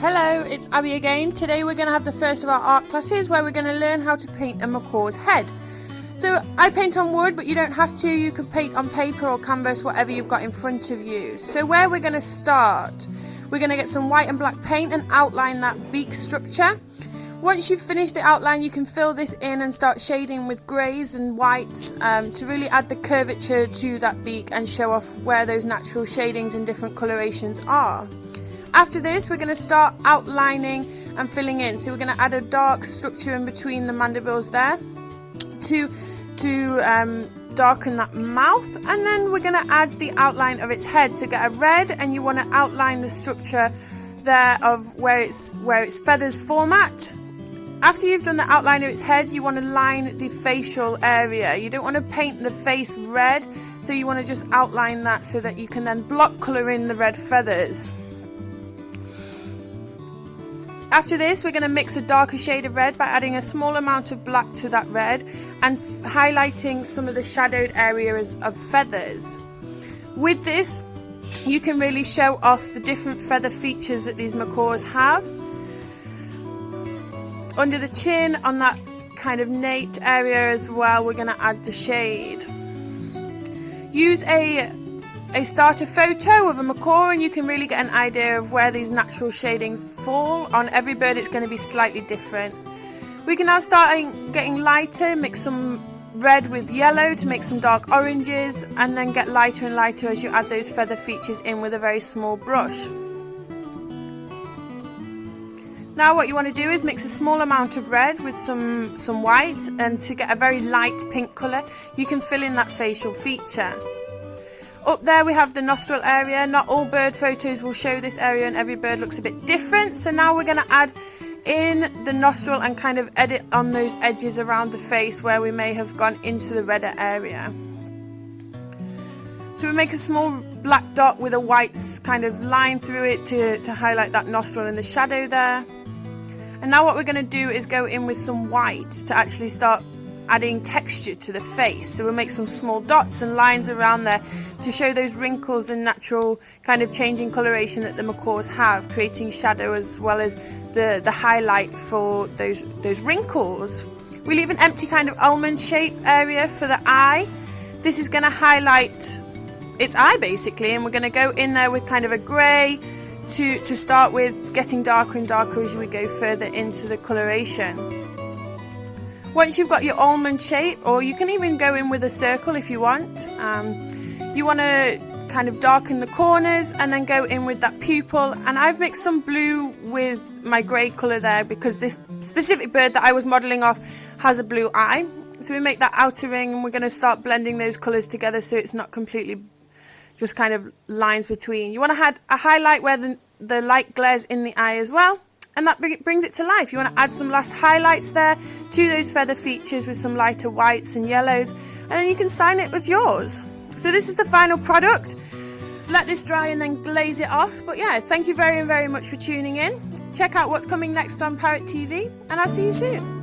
Hello, it's Abby again. Today we're going to have the first of our art classes where we're going to learn how to paint a macaw's head. So I paint on wood, but you don't have to. You can paint on paper or canvas, whatever you've got in front of you. So where we're going to start, we're going to get some white and black paint and outline that beak structure. Once you've finished the outline, you can fill this in and start shading with greys and whites to really add the curvature to that beak and show off where those natural shadings and different colorations are. After this, we're going to start outlining and filling in. So we're going to add a dark structure in between the mandibles there to darken that mouth, and then we're going to add the outline of its head. So get a red, and you want to outline the structure there of where its feathers form at. After you've done the outline of its head, you want to line the facial area. You don't want to paint the face red, so you want to just outline that so that you can then block colour in the red feathers. After this, we're going to mix a darker shade of red by adding a small amount of black to that red and highlighting some of the shadowed areas of feathers. With this, you can really show off the different feather features that these macaws have. Under the chin, on that kind of nape area as well, we're going to add the shade. Use a starter photo of a macaw and you can really get an idea of where these natural shadings fall. On every bird it's going to be slightly different. We can now start getting lighter, mix some red with yellow to make some dark oranges, and then get lighter and lighter as you add those feather features in with a very small brush. Now what you want to do is mix a small amount of red with some white, and to get a very light pink colour you can fill in that facial feature. Up there we have the nostril area. Not all bird photos will show this area and every bird looks a bit different. So now we're going to add in the nostril and kind of edit on those edges around the face where we may have gone into the redder area. So we make a small black dot with a white kind of line through it to highlight that nostril and the shadow there. And now what we're going to do is go in with some white to actually start adding texture to the face. So we'll make some small dots and lines around there to show those wrinkles and natural kind of changing coloration that the macaws have, creating shadow as well as the highlight for those wrinkles. We leave an empty kind of almond shape area for the eye. This is going to highlight its eye basically, and we're going to go in there with kind of a grey to start with, getting darker and darker as we go further into the coloration. Once you've got your almond shape, or you can even go in with a circle if you want, you want to kind of darken the corners and then go in with that pupil. And I've mixed some blue with my grey colour there because this specific bird that I was modelling off has a blue eye. So we make that outer ring and we're going to start blending those colours together so it's not completely just kind of lines between. You want to add a highlight where the light glares in the eye as well. And that brings it to life. You want to add some last highlights there to those feather features with some lighter whites and yellows, and then you can sign it with yours. So this is the final product. Let this dry and then glaze it off. But yeah, thank you very, very much for tuning in. Check out what's coming next on Parrot TV, and I'll see you soon.